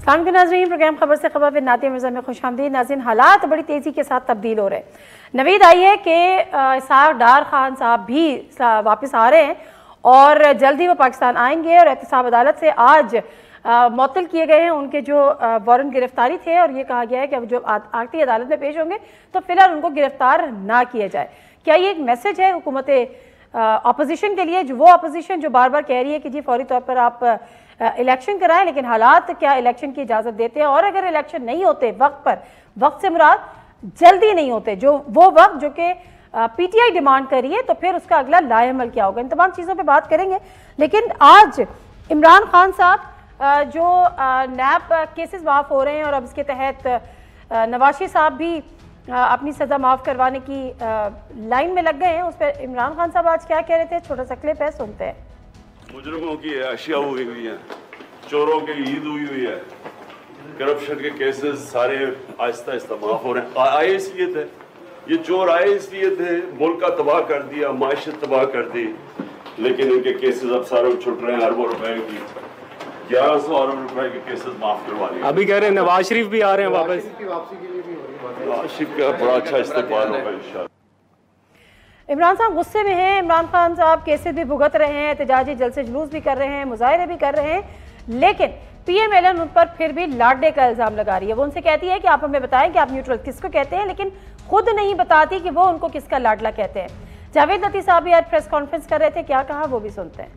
अस्सलाम वालेकुम नाज़रीन, प्रोग्राम खबर से खबर विद नातिया मिर्ज़ा में खुशामदीद। नाज़रीन, हालात बड़ी तेज़ी के साथ तब्दील हो रहे हैं। नवीद आई है कि इसाक डार खान साहब भी वापस आ रहे हैं और जल्दी वो पाकिस्तान आएंगे और एहतसाब अदालत से आज मुअत्तल किए गए हैं उनके जो वारंट गिरफ्तारी थे और ये कहा गया है कि अब जो आखिरी अदालत में पेश होंगे तो फिलहाल उनको गिरफ्तार ना किया जाए। क्या ये एक मैसेज है हुकूमत अपोजिशन के लिए, जो वो अपोजिशन जो बार बार कह रही है कि जी फौरी तौर पर आप इलेक्शन कराएं, लेकिन हालात क्या इलेक्शन की इजाज़त देते हैं? और अगर इलेक्शन नहीं होते वक्त पर, वक्त से मुराद जल्दी नहीं होते, जो वो वक्त जो कि पीटीआई डिमांड कर रही है, तो फिर उसका अगला लाएअमल क्या होगा? इन तमाम चीज़ों पे बात करेंगे। लेकिन आज इमरान खान साहब जो नैब केसेस माफ़ हो रहे हैं और अब इसके तहत नवाशी साहब भी अपनी सज़ा माफ़ करवाने की लाइन में लग गए हैं, उस पर इमरान खान साहब आज क्या कह रहे थे? छोटा सा क्लिप है, सुनते हैं। मुजरिमों की अशिया हुई है, चोरों की ईद हुई है, करप्शन के केसेस सारे आहिस्ता आहिस्ता माफ हो रहे हैं। आए इसलिए थे, ये चोर आए इसलिए थे, मुल्क का तबाह कर दिया, माशत तबाह कर दी, लेकिन इनके केसेस अब सारे छुट रहे हैं। अरबों रुपए की 1100 अरब रुपए के केसेस माफ करवा दिए। अभी कह रहे हैं नवाज शरीफ भी आ रहे हैं वापस, नवाज शरीफ का बड़ा अच्छा इस्तेमाल होगा इंशाल्लाह। इमरान साहब गुस्से में हैं। इमरान खान साहब केसेस भी भुगत रहे हैं, एहतजाजी जलसे जुलूस भी कर रहे हैं, मुजाहरे भी कर रहे हैं, लेकिन पीएमएलएन उन पर फिर भी लाडले का इल्जाम लगा रही है। वो उनसे कहती है कि आप हमें बताएं कि आप न्यूट्रल किसको कहते हैं, लेकिन खुद नहीं बताती कि वो उनको किसका लाडला कहते हैं। जावेद लतीफ साहब भी आज प्रेस कॉन्फ्रेंस कर रहे थे, क्या कहा वो भी सुनते हैं।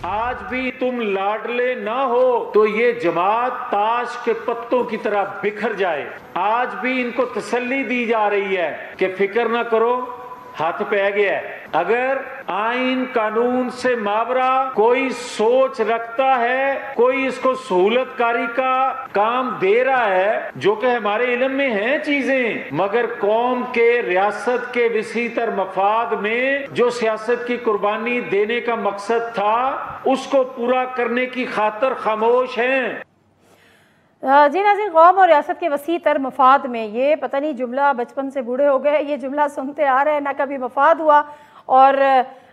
आज भी तुम लाडले ना हो तो ये जमात ताश के पत्तों की तरह बिखर जाए। आज भी इनको तसल्ली दी जा रही है कि फिक्र ना करो, हाथ पे गया है। अगर आइन कानून से मावरा कोई सोच रखता है, कोई इसको सहूलतकारी का काम दे रहा है, जो कि हमारे इल्म में है चीजें, मगर कौम के रियासत के विसीतर मफाद में जो सियासत की कुर्बानी देने का मकसद था उसको पूरा करने की खातिर खामोश हैं। जी नाज़रीन, कौम और रियासत के वसी तर मफाद में, ये पता नहीं जुमला बचपन से बूढ़े हो गए, ये जुमला सुनते आ रहे हैं, ना कभी मफाद हुआ और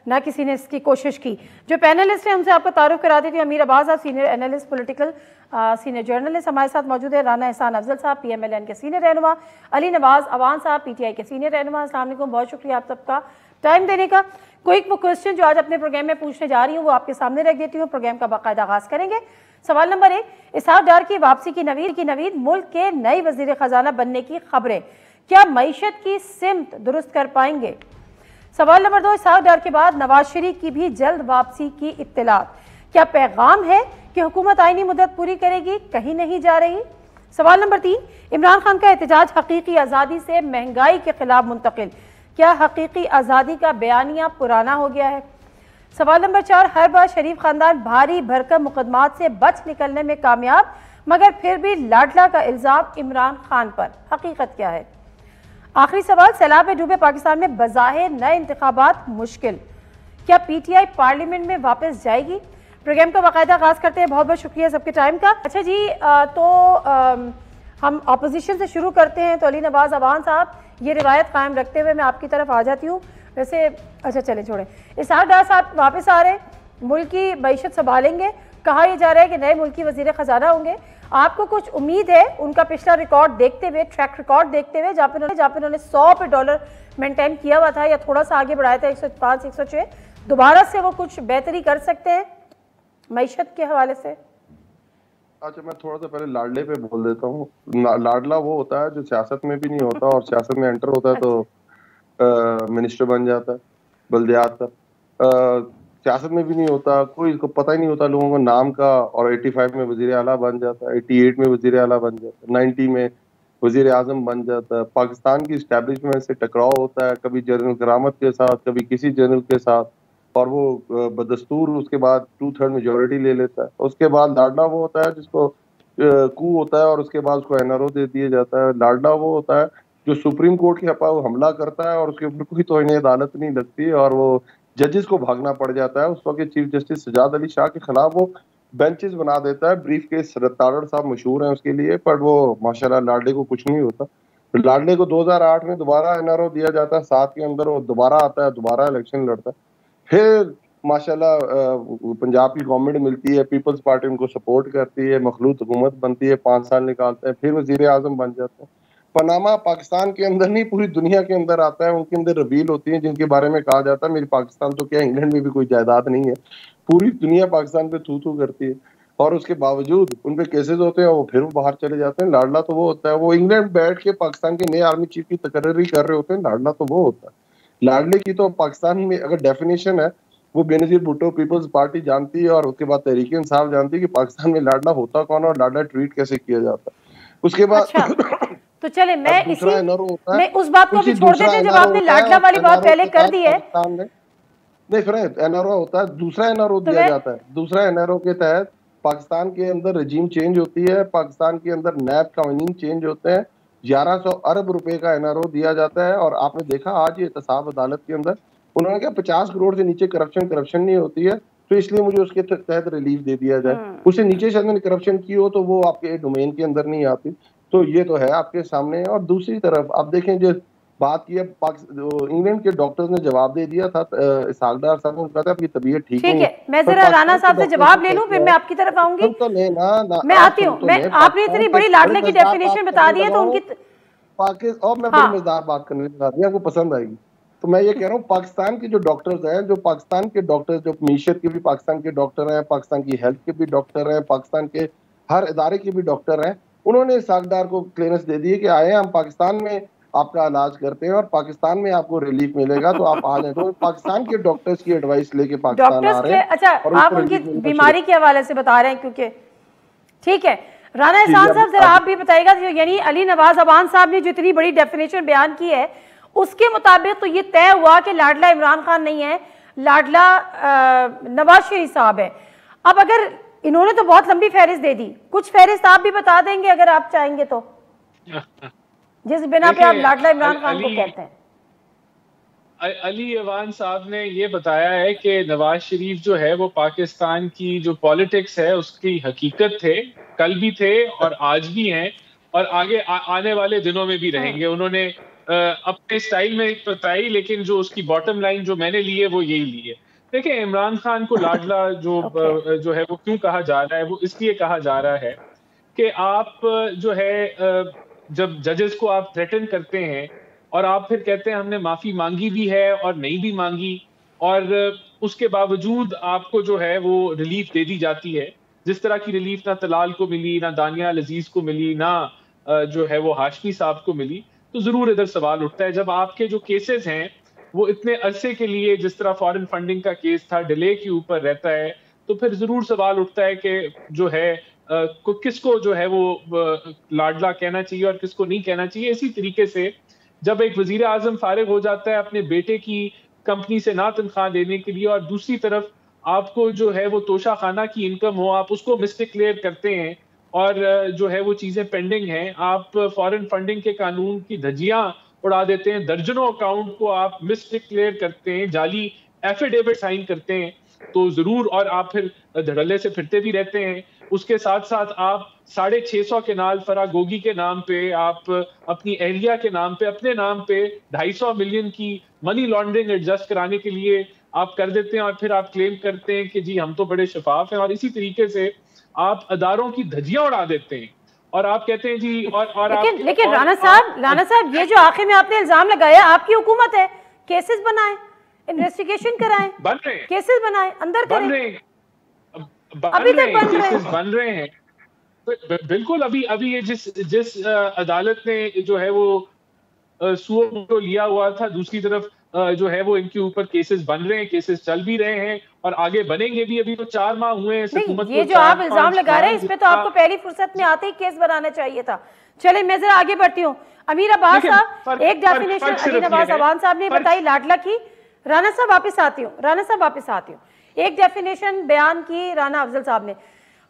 ना किसी ने इसकी कोशिश की। जो पैनलिस्ट हैं उनसे आपको तारुफ करा दी थी। अमीर अब्बास साहब senior analyst political senior journalist हमारे साथ मौजूद है। राना एहसान अफजल साहब पीएमएलएन के सीनियर रहनुमा, अली नवाज अवान साहब पीटीआई के सीनियर रहनुमा। अस्सलाम वालेकुम, बहुत शुक्रिया आप सबका टाइम देने का। क्विक वो क्वेश्चन जो आज अपने प्रोग्राम में पूछने जा रही हूँ वो आपके सामने रख देती हूँ। प्रोग्राम का बाकायदा आगाज करेंगे। सवाल नंबर 1, इसाक डार की वापसी की नवीद मुल्क के नए वजीर खजाना बनने की खबरें क्या मईशत की सिमत दुरुस्त कर पाएंगे? सवाल नंबर 2, इसाक डार के बाद नवाज शरीफ की भी जल्द वापसी की इत्तलात क्या पैगाम है कि हुकूमत आईनी मुद्दत पूरी करेगी, कहीं नहीं जा रही? सवाल नंबर 3, इमरान खान का एहतजाज हकीकी आज़ादी से महंगाई के खिलाफ मुंतकिल, क्या हकीकी आज़ादी का बयानिया पुराना हो गया है? सवाल नंबर 4, हर बार शरीफ खानदान भारी भरकम मुकदमात से बच निकलने में कामयाब, मगर फिर भी लाडला का इल्जाम इमरान खान पर, हकीकत क्या है? आखिरी सवाल, सैलाब में डूबे पाकिस्तान में बज़ाहिर नए इंतखाबात मुश्किल, क्या पीटीआई पार्लियामेंट में वापस जाएगी? प्रोग्राम का बाकायदा आगाज करते हैं। बहुत बहुत शुक्रिया सबके टाइम का। अच्छा जी, हम अपोजिशन से शुरू करते हैं। तो अली नवाज अवान साहब, ये रिवायत कायम रखते हुए मैं आपकी तरफ आ जाती हूँ। वैसे अच्छा चले छोड़ें, इसाक डार साहब वापस आ रहे, मुल्क की मईशत संभालेंगे, कहा यह जा रहा है कि नए मुल्क की वजीर खजाना होंगे। आपको कुछ उम्मीद है उनका पिछला रिकॉर्ड देखते हुए, ट्रैक रिकॉर्ड देखते हुए, जहाँ पे उन्होंने $100 पे डॉलर मेंटेन किया हुआ था या थोड़ा सा आगे बढ़ाया था 105 106, दोबारा से वो कुछ बेहतरी कर सकते हैं मईशत के हवाले से? अच्छा, मैं थोड़ा सा पहले लाडले पे बोल देता हूँ। लाडला वो होता है जो सियासत में भी नहीं होता और सियासत में एंटर होता है तो मिनिस्टर बन जाता है, बल्दियात का। सियासत में भी नहीं होता, कोई इसको पता ही नहीं होता लोगों को नाम का, और 85 में वजीर आला बन जाता है, 88 में वजीर आला बन जाता है, 90 में वजीर आजम बन जाता है। पाकिस्तान की इस्टेब्लिशमेंट से टकराव होता है, कभी जनरल करामत के साथ, कभी किसी जनरल के साथ, और वो बदस्तूर उसके बाद 2/3 मेजोरिटी ले लेता है। उसके बाद लाडला वो होता है जिसको कू होता है और उसके बाद उसको एनआरओ दे दिया जाता है। लाडला वो होता है जो सुप्रीम कोर्ट के ऊपर हमला करता है और उसके ऊपर कोई तौहीन अदालत नहीं लगती और वो जजेस को भागना पड़ जाता है। उस वक्त चीफ जस्टिस सजाद अली शाह के खिलाफ वो बेंचेस बना देता है। ब्रीफ केस रत्ताड़ साहब मशहूर हैं उसके लिए, पर वो माशाल्लाह लाडले को कुछ नहीं होता। लाडले को 2008 में दोबारा एनआरओ दिया जाता है, 7 के अंदर वो दोबारा आता है, दोबारा इलेक्शन लड़ता है। फिर माशाल्लाह पंजाब की गवर्नमेंट मिलती है, पीपल्स पार्टी उनको सपोर्ट करती है, मखलूत हुकूमत बनती है, 5 साल निकालते हैं, फिर वजीर आजम बन जाते हैं। पनामा पाकिस्तान के अंदर नहीं पूरी दुनिया के अंदर आता है, उनके अंदर रिवील होती है जिनके बारे में कहा जाता है मेरी पाकिस्तान तो क्या इंग्लैंड में भी कोई जायदाद नहीं है, पूरी दुनिया पाकिस्तान पे थू थू करती है और उसके बावजूद उन पे केसेस होते हैं, वो फिर बाहर चले जाते हैं। लाडला तो वो होता है, वो इंग्लैंड बैठ के पाकिस्तान के नए आर्मी चीफ की तकर्री कर रहे होते हैं, लाडला तो वो होता है। लाडले की तो पाकिस्तान में अगर डेफिनेशन है वो बेनजीर भुट्टो पीपल्स पार्टी जानती है और उसके बाद तहरीक इंसाफ जानती है कि पाकिस्तान में लाडला होता कौन है और लाडला ट्रीट कैसे किया जाता है। उसके बाद अच्छा, तो चले मैं मैं उस बात को भी छोड़ देते हैं जब आपने लाडला वाली बात पहले कर दी है। नहीं फिर एनआरओ होता है, दूसरा एनआरओ दिया जाता है, दूसरा एनआरओ के तहत पाकिस्तान के अंदर रजीम चेंज होती है, पाकिस्तान के अंदर नैब कानून चेंज होते हैं, 1100 अरब रुपए का एनआरओ दिया जाता है। और आपने देखा आज ये एहतसाब अदालत के अंदर उन्होंने कहा 50 करोड़ से नीचे करप्शन नहीं होती है, तो इसलिए मुझे उसके तहत रिलीफ दे दिया जाए। उससे नीचे शायद मैंने करप्शन की हो तो वो आपके डोमेन के अंदर नहीं आती। तो ये तो है आपके सामने। और दूसरी तरफ आप देखें जो बात की है, इंग्लैंड के डॉक्टर्स ने जवाब दे दिया था इसहाकडार साहब को, कहता है आपकी तबीयत ठीक है। मैं जरा राना साहब से जवाब ले लूं, फिर मैं आपकी तरफ आऊंगी। तो मैं आती हूँ। आपने इतनी बड़ी लाडले की डेफिनेशन बता दी है तो उनकी और मैं बड़ी मजेदार बात करने लगा दी, आपको पसंद आएगी। तो मैं ये कह रहा हूँ पाकिस्तान के जो डॉक्टर्स हैं, जो पाकिस्तान के डॉक्टर्स जो मीशत के भी पाकिस्तान के डॉक्टर हैं, पाकिस्तान की हेल्थ के भी डॉक्टर हैं, पाकिस्तान के हर इदारे के भी डॉक्टर हैं, उन्होंने इसहाकडार को क्लियरेंस दे दी है कि आए हम पाकिस्तान में आपका इलाज करते हैं और पाकिस्तान में आपको रिलीफ मिलेगा, तो आप आ जाए। तो पाकिस्तान के डॉक्टर्स की एडवाइस लेके पाकिस्तान आ रहे हैं। अच्छा, आप उनकी बीमारी के हवाले से बता रहे हैं क्योंकि ठीक है। राना एहसान साहब जरा आप भी बताइएगा, यानी अली नवाज अवान साहब ने जो इतनी बड़ी डेफिनेशन बयान की है उसके मुताबिक तो ये तय हुआ कि लाडला इमरान खान नहीं है, लाडला नवाज शरीफ साहब है। अब अगर इन्होंने तो बहुत लंबी फहरिस्त दे दी, कुछ फहरिस्त आप भी बता देंगे अगर आप चाहेंगे तो, जिस बिना पे आप लाडला इमरान खान को कहते हैं। अली अवान साहब ने ये बताया है कि नवाज शरीफ जो है वो पाकिस्तान की जो पॉलिटिक्स है उसकी हकीकत थे, कल भी थे और आज भी हैं और आगे आने वाले दिनों में भी रहेंगे। उन्होंने अपने स्टाइल में बताई, लेकिन जो उसकी बॉटम लाइन जो मैंने ली है वो यही ली है। देखिए, इमरान खान को लाडला जो है वो क्यों कहा जा रहा है, वो इसलिए कहा जा रहा है कि आप जो है जब जजेस को आप थ्रेटन करते हैं और आप फिर कहते हैं हमने माफी मांगी भी है और नहीं भी मांगी, और उसके बावजूद आपको जो है वो रिलीफ दे दी जाती है, जिस तरह की रिलीफ ना तलाल को मिली, ना दानिया अजीज को मिली, ना जो है वो हाशमी साहब को मिली, तो जरूर इधर सवाल उठता है। जब आपके जो केसेस हैं वो इतने अरसे के लिए, जिस तरह फॉरेन फंडिंग का केस था, डिले के ऊपर रहता है, तो फिर जरूर सवाल उठता है कि जो है किसको जो है वो लाडला कहना चाहिए और किसको नहीं कहना चाहिए। इसी तरीके से जब एक वजीर आजम फारिग हो जाता है अपने बेटे की कंपनी से ना तनख्वाह देने के लिए और दूसरी तरफ आपको जो है वो तोशा खाना की इनकम हो, आप उसको मिसडिक्लेयर करते हैं और जो है वो चीजें पेंडिंग हैं, आप फॉरेन फंडिंग के कानून की धज्जियां उड़ा देते हैं, दर्जनों अकाउंट को आप मिसडिक्लेयर करते हैं, जाली एफिडेविट साइन करते हैं, तो जरूर, और आप फिर धड़ल्ले से फिरते भी रहते हैं। उसके साथ साथ आप 650 केनाल फरागोगी के नाम पे, आप अपनी एहलिया के नाम पे, अपने नाम पे 250 मिलियन की मनी लॉन्ड्रिंग एडजस्ट कराने के लिए आप कर देते हैं और फिर आप क्लेम करते हैं कि जी हम तो बड़े शफाफ हैं, और इसी तरीके से आप अदारों की धज्जियां उड़ा देते हैं और आप कहते हैं जी और लेकिन राना साहब ये जो आखिर में आपने इल्जाम लगाया, आपकी हुकूमत है, केसेस बनाएं, इन्वेस्टिगेशन कराएं, बन रहे हैं, केसेस बनाएं, अंदर बन रहे हैं, अभी तक बन रहे हैं। बिल्कुल, अभी ये जिस अदालत ने जो है वो सुओ को लिया हुआ था, दूसरी तरफ जो है वो इनके ऊपर केसेस बन रहे हैं, केसेस चल भी रहे हैं और आगे बनेंगे भी। अभी तो 4 माह हुए हैं हुकूमत को। ये जो आप इल्जाम लगा रहे हैं इस पे तो आपको पहली फुर्सत में आते ही केस बनाना चाहिए था। चले मैं जरा आगे बढ़ती हूँ। अमीर अब्बास साहब, एक डेफिनेशन अली नवाज अवान साहब ने बताई लाडला की। राना साहब वापस आती हूँ। एक डेफिनेशन बयान की राना अफजल साहब ने।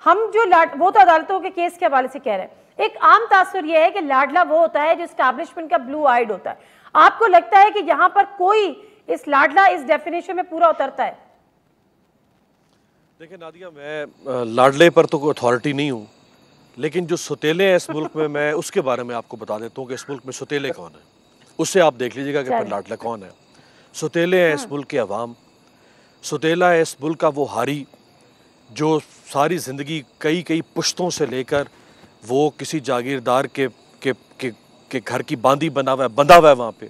हम जो वो तो अदालतों के केस के हवाले से कह रहे हैं, एक आम तासुर यह है कि लाडला वो होता है जो एस्टैब्लिशमेंट का ब्लू आइड होता है। आपको लगता है कि यहाँ पर कोई इस लाडला इस डेफिनेशन में पूरा उतरता है? देखिए नादिया, मैं लाडले पर तो कोई अथॉरिटी नहीं हूँ, लेकिन जो सुतेले हैं इस मुल्क में, मैं उसके बारे में आपको बता देता हूँ कि इस मुल्क में सुतेले कौन है। उससे आप देख लीजिएगा कि फिर लाडला कौन है। सुतेले हैं इस मुल्क के अवाम, सौतेला है इस मुल्क का वो हारी जो सारी ज़िंदगी कई कई पुश्तों से लेकर वो किसी जागीरदार के घर की बांदी बंधा हुआ है वहाँ पे।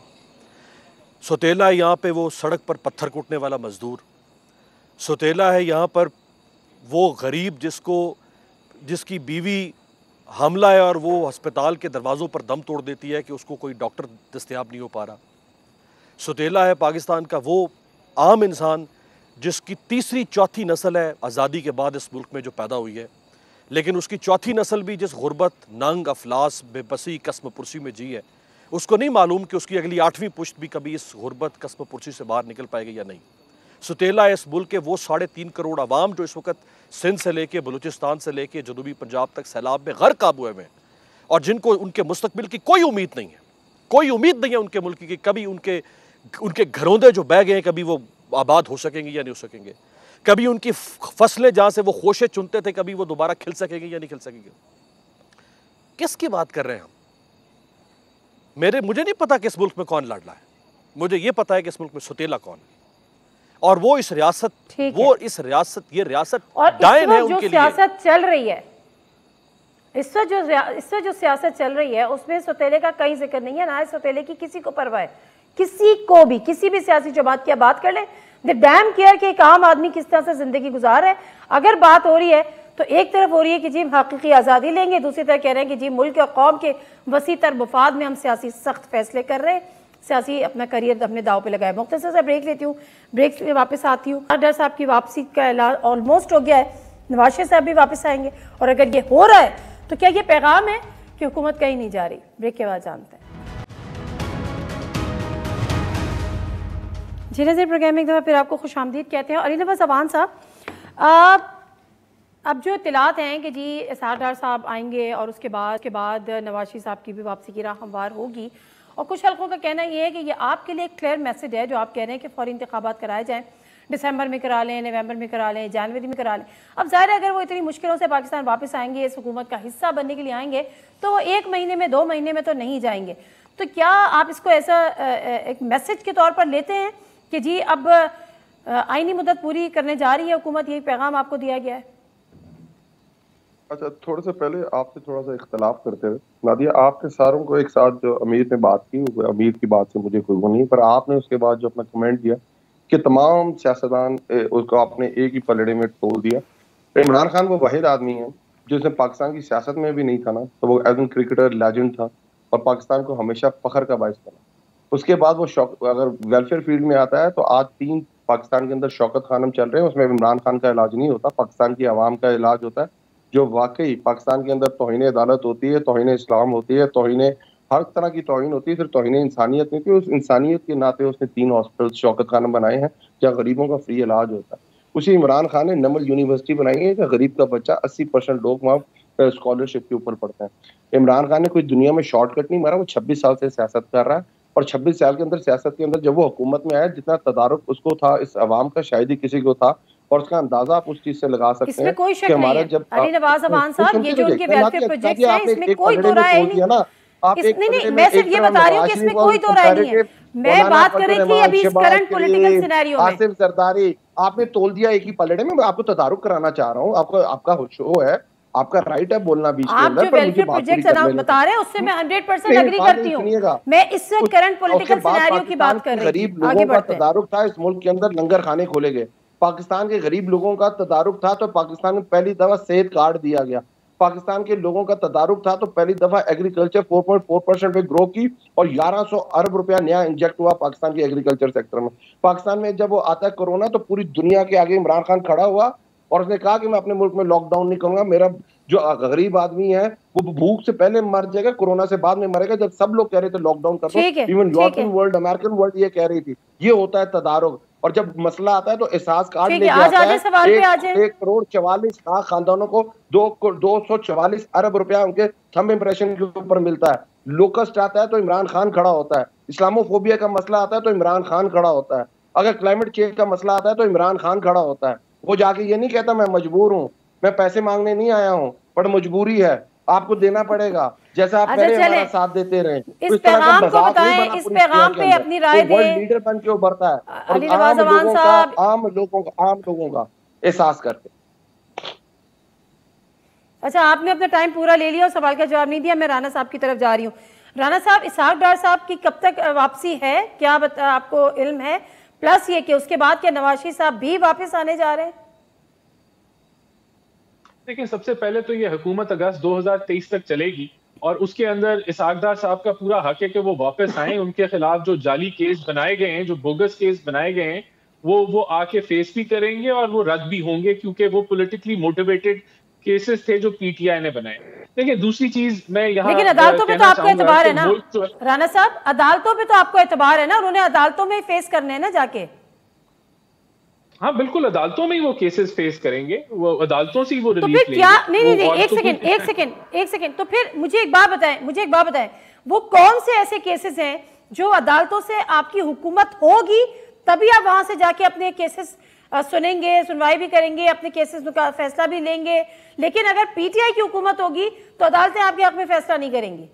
सौतेला है यहाँ पे वो सड़क पर पत्थर कूटने वाला मजदूर। सौतेला है यहाँ पर वो गरीब जिसकी बीवी हमला है और वो अस्पताल के दरवाज़ों पर दम तोड़ देती है कि उसको कोई डॉक्टर दस्तयाब नहीं हो पा रहा। सौतेला है पाकिस्तान का वो आम इंसान जिसकी तीसरी चौथी नस्ल है आज़ादी के बाद इस मुल्क में जो पैदा हुई है, लेकिन उसकी चौथी नस्ल भी जिस गुर्बत, नंग, अफलास, बेबसी, कसम पुरसी में जी है, उसको नहीं मालूम कि उसकी अगली 8वीं पुश्त भी कभी इस गुर्बत, कसम पुरसी से बाहर निकल पाएगी या नहीं। सौतेला इस मुल्क के वो 3.5 करोड़ आवाम जो इस वक्त सिंध से लेके बलूचिस्तान से लेके जनूबी पंजाब तक सैलाब में गर्क हुए हैं और जिनको उनके मुस्तकबिल की कोई उम्मीद नहीं है, कोई उम्मीद नहीं है उनके मुल्क की, कभी उनके घरौंदे जो बह गए हैं कभी वो आबाद हो सकेंगे या नहीं हो सकेंगे, कभी उनकी फसलें जहाँ से वो खोशे चुनते थे कभी वो दोबारा खिल सकेंगे या नहीं खिल सकेंगे। किसकी बात कर रहे हैं हम? मुझे नहीं पता कि इस मुल्क में कौन लाडला है, मुझे ये पता है कि इस मुल्क में सौतेला कौन है और वो इस रियासत ये रियासत डायन है उनके लिए। सियासत चल रही है इस वक्त जो सियासत चल रही है उसमें सौतेले का कहीं जिक्र नहीं है, ना सौतेले की किसी को परवाह है, किसी को भी, किसी भी सियासी जमात की बात कर ले, द डैम केयर कि एक आम आदमी किस तरह से जिंदगी गुजार है। अगर बात हो रही है तो एक तरफ हो रही है कि जी हम हकीकी आज़ादी लेंगे, दूसरी तरफ कह रहे हैं कि जी मुल्क और कौम के वसी तर मुफाद में हम सियासी सख्त फैसले कर रहे हैं, सियासी अपना करियर अपने दाव पे लगाए। मुख्तसर से ब्रेक लेती हूँ, ब्रेक से वापस आती हूँ। डर साहब की वापसी का ऐलान ऑलमोस्ट हो गया है, नवाज शरीफ साहब भी वापस आएंगे और अगर ये हो रहा है तो क्या ये पैगाम है कि हुकूमत कहीं नहीं जा रही? ब्रेक के बाद जानते हैं। जी नज़र प्रोग्राम में एक दफ़ा फिर आपको खुशामदीद कहते हैं। अली नवाज अवान साहब, अब जो इत्तलात हैं कि जी एसआर डार साहब आएंगे और उसके बाद नवाज शरीफ साहब की भी वापसी की राह हमवार होगी और कुछ हल्कों का कहना ये है कि ये आपके लिए एक क्लियर मैसेज है जो आप कह रहे हैं कि फौरी इंतखाबात कराए जाएँ, दिसंबर में करा लें, नवंबर में करा लें, जनवरी में करा लें। अब ज़ाहिर है अगर वो इतनी मुश्किलों से पाकिस्तान वापस आएंगे, इस हुकूमत का हिस्सा बनने के लिए आएंगे तो वो 1 महीने में 2 महीने में तो नहीं जाएंगे। तो क्या आप इसको ऐसा एक मैसेज के तौर पर लेते हैं कि जी अब आईनी मुद्दत पूरी करने जा रही है हुकूमत, यही पैगाम आपको दिया गया है? अच्छा, थोड़ा सा पहले आपसे थोड़ा सा इख्तलाफ करते हुए नादिया, आपके सारों को एक साथ जो अमीर ने बात की, अमीर की बात से मुझे कोई वो नहीं, पर आपने उसके बाद जो अपना कमेंट दिया कि तमाम सियासतदान उसको आपने एक ही पलड़े में तोल दिया। इमरान खान वो वाहिद आदमी है जिसने पाकिस्तान की सियासत में भी नहीं था ना, तो वो एज एन क्रिकेटर लेजेंड था और पाकिस्तान को हमेशा फख्र का बाइस बना। उसके बाद वो अगर वेलफेयर फील्ड में आता है तो आज 3 पाकिस्तान के अंदर शौकत खानम चल रहे हैं, उसमें इमरान खान का इलाज नहीं होता, पाकिस्तान की आवाम का इलाज होता है। जो वाकई पाकिस्तान के अंदर तौहीन अदालत होती है, तौहीन इस्लाम होती है, तौहीन हर तरह की तौहीन होती है, सिर्फ तौहीन इंसानियत नहीं थी। उस इंसानियत के नाते उसने 3 हॉस्पिटल शौकत खानम बनाए हैं जहाँ गरीबों का फ्री इलाज होता है। उसी इमरान खान ने नमल यूनिवर्सिटी बनाई है जहाँ गरीब का बच्चा 80% लोग वहाँ स्कॉलरशिप के ऊपर पढ़ते हैं। इमरान खान ने कोई दुनिया में शॉर्टकट नहीं मारा, वो 26 साल से सियासत कर रहा है और 26 साल के अंदर सियासत के अंदर जब वो हुकूमत में आया जितना तदारुक उसको था इस अवाम का शायद ही किसी को था, और उसका अंदाजा आप उस चीज से लगा सकते हैं कि हमारा जब अली नवाज अमान साहब ये जो उनके वेलफेयर प्रोजेक्ट्स हैं इसमें कोई दो राय नहीं है ना। नहीं, मैं सिर्फ ये बता रही हूँ कि इसमें कोई दो राय नहीं है। मैं बात कर रही थी अभी इस करंट पॉलिटिकल सिनेरियो में। आसिफ जरदारी आपने तोल दिया एक ही पलड़े में। मैं आपको तदारुक कराना चाह रहा हूँ, आपका शो है, आपका राइट है बोलना बीच के अंदर, पर मुझे प्रोजेक्ट्स अनाउंस बता रहे हैं उससे मैं 100% एग्री करती हूँ। मैं इस करंट पॉलिटिकल सिनेरियो की बात कर रही हूँ। गरीब लोगों का तदारुक था, इस मुल्क के अंदर लंगर खाने खोले गए, पाकिस्तान के गरीब लोगों का तदारुक था तो पाकिस्तान में पहली दफा सेहत कार्ड दिया गया, पाकिस्तान के लोगों का तदारुक था तो पहली दफा एग्रीकल्चर 4.4% पे ग्रो की और 1100 अरब रुपया नया इंजेक्ट हुआ पाकिस्तान के एग्रीकल्चर सेक्टर में। पाकिस्तान में जब वो आता है कोरोना तो पूरी दुनिया के आगे इमरान खान खड़ा हुआ और उसने कहा कि मैं अपने मुल्क में लॉकडाउन नहीं करूंगा, मेरा जो गरीब आदमी है वो भूख से पहले मर जाएगा, कोरोना से बाद में मरेगा। जब सब लोग कह रहे थे लॉकडाउन कर दो, even European world, American world ये कह रही थी। ये होता है तदारुक। और जब मसला आता है तो एहसास कार्ड लेके आता है 1 करोड़ 44 लाख खानदानों को 244 अरब रुपया उनके थंब इंप्रेशन के ऊपर मिलता है। लोकस्ट आता है तो इमरान खान खड़ा होता है, इस्लामोफोबिया का मसला आता है तो इमरान खान खड़ा होता है, अगर क्लाइमेट चेंज का मसला आता है तो इमरान खान खड़ा होता है। वो जाके ये नहीं कहता मैं मजबूर हूँ, मैं पैसे मांगने नहीं आया हूँ, पर मजबूरी है, आपको देना पड़ेगा। जैसा आप अच्छा, पहले चलें। हमारा साथ देते रहे। इस तो तरह का पैगाम को मजाक नहीं बताएं, बना इस पूरी पैगाम दुनिया के पे अंदर। अपनी राय तो वर्ल्ड दें। लीडर बन के उभरता है और अली नवाज अमान साहब, आम लोगों का एहसास करके। अच्छा, आपने अपना टाइम पूरा ले लिया और सवाल का जवाब नहीं दिया। मैं राना साहब की तरफ जा रही हूँ। राना साहब, इसहाक डार साहब की कब तक वापसी है, क्या आपको इल्म है? प्लस ये कि उसके बाद क्या नवाज शरीफ साहब भी वापस आने जा रहे हैं? देखिए, सबसे पहले तो ये हुकूमत अगस्त 2023 तक चलेगी और उसके अंदर इसहाक डार साहब का पूरा हक है कि वो वापस आए। उनके खिलाफ जो जाली केस बनाए गए हैं, जो बोगस केस बनाए गए हैं, वो आके फेस भी करेंगे और वो रद्द भी होंगे, क्योंकि वो पॉलिटिकली मोटिवेटेड केसेस थे जो पीटीआई ने बनाए। देखिए, दूसरी चीज मैं यहाँ लेकिन अदालतों पे तो आपको एतबार है ना मुल्क राना साहब, अदालतों पे तो आपको एतबार है ना, उन्होंने अदालतों में फेस करने हैं ना जाके। हाँ बिल्कुल, अदालतों में ही वो केसेस फेस करेंगे, वो अदालतों से ही वो तो रिलीफ फिर क्या, लेंगे। नहीं, एक सेकंड, तो फिर मुझे एक बात बताएं, वो कौन से ऐसे केसेस हैं जो अदालतों से आपकी हुकूमत होगी तभी आप वहां से जाके अपने केसेस सुनेंगे, सुनवाई भी करेंगे, अपने केसेस का फैसला भी लेंगे। लेकिन अगर पीटीआई की हुकूमत होगी तो अदालतें आपके हक में फैसला नहीं करेंगी।